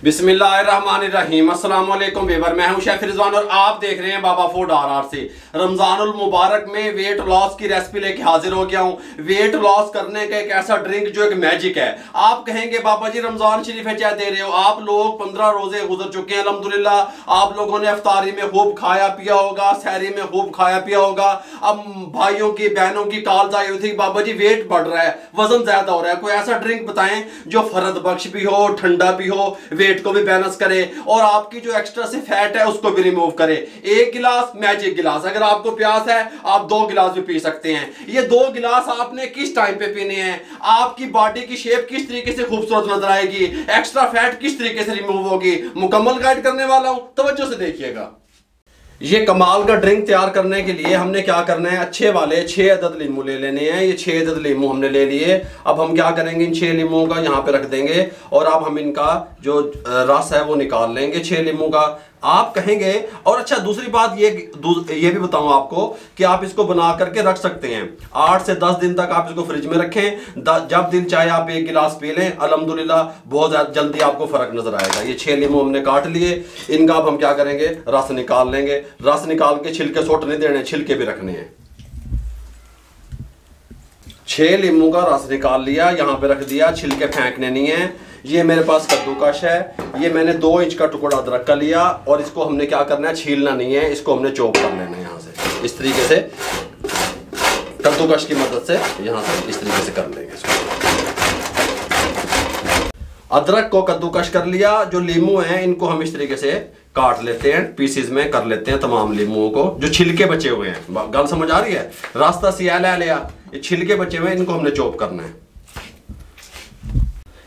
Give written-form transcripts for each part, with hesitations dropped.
बिस्मिल्लाहिर्रहमानिर्रहीम। अस्सलाम वालेकुम व्यूअर, मैं हूं शेफ रिजवान और आप देख रहे हैं बाबा फूड RR से। रमजानुल मुबारक में वेट लॉस की रेसिपी लेके हाजिर हो गया हूं। वेट लॉस करने का एक ऐसा ड्रिंक जो एक मैजिक है। आप कहेंगे बाबा जी रमजान शरीफ है क्या दे रहे हो, आप लोग 15 रोजे गुजर चुके हैं अल्हम्दुलिल्लाह। आप लोगों ने इफ्तारी में खूब खाया पिया होगा, सहरी में खूब खाया पिया होगा। अब भाइयों की बहनों की कॉल्स आई हुई थी बाबा जी वेट बढ़ रहा है, वजन ज्यादा हो रहा है, कोई ऐसा ड्रिंक बताएं जो फरद बख्श भी हो, ठंडा भी हो, वेट को भी बैलेंस करे और आपकी जो एक्स्ट्रा से फैट है उसको भी रिमूव करे। एक गिलास मैजिक गिलास, अगर आपको प्यास है आप 2 गिलास भी पी सकते हैं। ये 2 गिलास आपने किस टाइम पे पीने हैं, आपकी बॉडी की शेप किस तरीके से खूबसूरत नजर आएगी, एक्स्ट्रा फैट किस तरीके से रिमूव होगी, मुकम्मल गाइड करने वाला हूं, तवज्जो से देखिएगा। ये कमाल का ड्रिंक तैयार करने के लिए हमने क्या करना है, अच्छे वाले 6 अदद लीमू ले लेने हैं। ये 6 अदद लीमू हमने ले लिए। अब हम क्या करेंगे, इन 6 लीमू का यहाँ पे रख देंगे और अब हम इनका जो रस है वो निकाल लेंगे 6 लीमू का। आप कहेंगे और अच्छा दूसरी बात ये भी बताऊं आपको कि आप इसको बना करके रख सकते हैं 8 से 10 दिन तक। आप इसको फ्रिज में रखें, जब दिल चाहे आप 1 गिलास पी लें, अल्हम्दुलिल्लाह बहुत जल्दी आपको फर्क नजर आएगा। ये 6 लीमू हमने काट लिए, इनका अब हम क्या करेंगे, रस निकाल लेंगे। रस निकाल के छिलके सोट नहीं देने, छिलके भी रखने हैं। 6 लीमू का रस निकाल लिया, यहाँ पे रख दिया, छिलके फेंकने नहीं है। ये मेरे पास कद्दूकश है, ये मैंने 2 इंच का टुकड़ा अदरक का लिया और इसको हमने क्या करना है, छीलना नहीं है, इसको हमने चॉप कर लेना है यहाँ से इस तरीके से, कद्दूकश की मदद से यहाँ से इस तरीके से कर लेंगे इसको। अदरक को कद्दूकश कर लिया, जो लीमू हैं इनको हम इस तरीके से काट लेते हैं, पीसेस में कर लेते हैं तमाम लीमुओं को, जो छिलके बचे हुए हैं। गल समझ आ रही है, रास्ता सिया ले लिया, ये छिलके बचे हुए हैं इनको हमने चॉप करना है।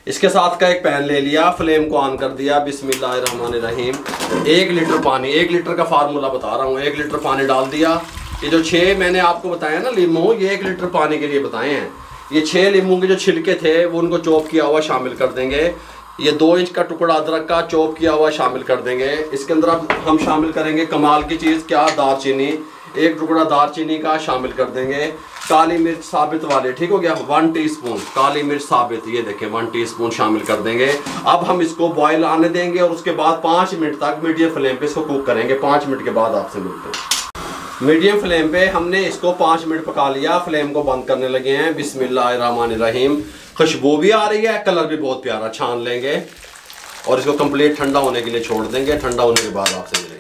इसके साथ का एक पैन ले लिया, फ्लेम को ऑन कर दिया, बिस्मिल्लाहिर्रहमानिर्रहीम। 1 लीटर पानी, 1 लीटर का फार्मूला बता रहा हूँ, 1 लीटर पानी डाल दिया। ये जो 6 मैंने आपको बताया ना लीमू, ये 1 लीटर पानी के लिए बताए हैं। ये 6 लीमू के जो छिलके थे वो उनको चॉप किया हुआ शामिल कर देंगे। ये 2 इंच का टुकड़ा अदरक का चॉप किया हुआ शामिल कर देंगे। इसके अंदर अब हम शामिल करेंगे कमाल की चीज़, क्या, दालचीनी। 1 टुकड़ा दालचीनी का शामिल कर देंगे। काली मिर्च साबित वाले, ठीक हो गया, 1 टीस्पून काली मिर्च साबित, ये देखें 1 टीस्पून शामिल कर देंगे। अब हम इसको बॉयल आने देंगे और उसके बाद 5 मिनट तक मीडियम फ्लेम पे इसको कुक करेंगे। 5 मिनट के बाद आपसे मिलते हैं। मीडियम फ्लेम पे हमने इसको 5 मिनट पका लिया, फ्लेम को बंद करने लगे हैं। बिस्मिल्लाहिर्रहमानिर्रहीम। खुशबू भी आ रही है, कलर भी बहुत प्यारा। छान लेंगे और इसको कंप्लीट ठंडा होने के लिए छोड़ देंगे। ठंडा होने के बाद आपसे मिलेंगे।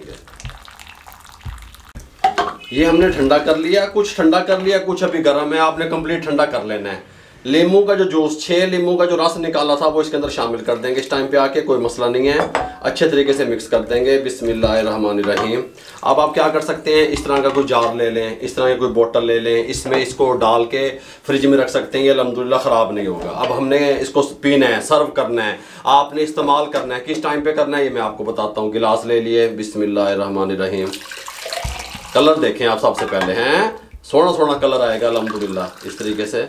ये हमने ठंडा कर लिया, कुछ ठंडा कर लिया, कुछ अभी गर्म है, आपने कंप्लीट ठंडा कर लेना है। लीमू का जो जूस, 6 लीमू का जो रस निकाला था वो इसके अंदर शामिल कर देंगे इस टाइम पे आके, कोई मसला नहीं है। अच्छे तरीके से मिक्स कर देंगे। बिस्मिल्लाहिर्रहमानिर्रहीम। अब आप क्या कर सकते हैं, इस तरह का कोई जार ले लें, इस तरह की कोई बोतल ले लें, इसमें इसको डाल के फ्रिज में रख सकते हैं, ये अल्हम्दुलिल्लाह ख़राब नहीं होगा। अब हमने इसको पीना है, सर्व करना है, आपने इस्तेमाल करना है। किस टाइम पे करना है ये मैं आपको बताता हूँ। गिलास ले लिए, बिस्मिल्लाहिर्रहमानिर्रहीम। कलर देखें आप सबसे पहले हैं, सोना सोना कलर आएगा अल्हम्दुलिल्लाह। इस तरीके से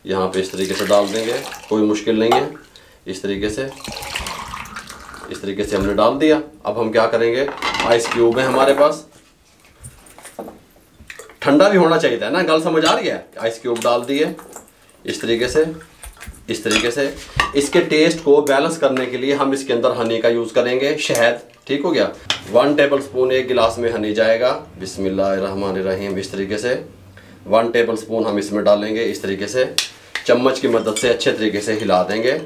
यहाँ पे इस तरीके से डाल देंगे, कोई मुश्किल नहीं है। इस तरीके से हमने डाल दिया। अब हम क्या करेंगे, आइस क्यूब है हमारे पास, ठंडा भी होना चाहिए था ना, गल समझ आ रही है। आइस क्यूब डाल दिए इस तरीके से। इसके टेस्ट को बैलेंस करने के लिए हम इसके अंदर हनी का यूज़ करेंगे, शहद, ठीक हो गया। 1 टेबल स्पून 1 गिलास में हनी जाएगा। बिस्मिल्लाहिर्रहमानिर्रहीम। इस तरीके से 1 टेबल स्पून हम इसमें डालेंगे। इस तरीके से चम्मच की मदद से अच्छे तरीके से हिला देंगे।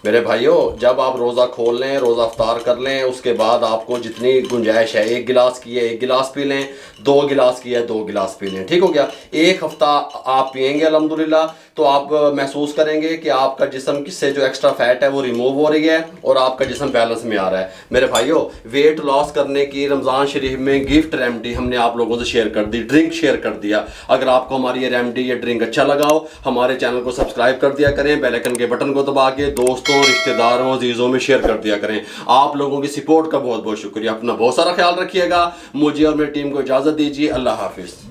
मेरे भाइयों, जब आप रोज़ा खोल लें, रोज़ा अफ्तार कर लें, उसके बाद आपको जितनी गुंजाइश है, 1 गिलास की है 1 गिलास पी लें, 2 गिलास की है 2 गिलास पी लें, ठीक हो गया। 1 हफ्ता आप पियेंगे अल्हम्दुलिल्लाह तो आप महसूस करेंगे कि आपका जिस्म किससे जो एक्स्ट्रा फैट है वो रिमूव हो रही है और आपका जिस्म बैलेंस में आ रहा है। मेरे भाइयों, वेट लॉस करने की रमज़ान शरीफ में गिफ्ट रेमेडी हमने आप लोगों से शेयर कर दी, ड्रिंक शेयर कर दिया। अगर आपको हमारी ये रेमेडी, ये ड्रिंक अच्छा लगा हो, हमारे चैनल को सब्सक्राइब कर दिया करें, बेल आइकन के बटन को दबा के दोस्तों, रिश्तेदारों, अजीज़ों में शेयर कर दिया करें। आप लोगों की सपोर्ट का बहुत बहुत शुक्रिया। अपना बहुत सारा ख्याल रखिएगा। मुझे और मेरी टीम को इजाज़त दीजिए। अल्लाह हाफिज़।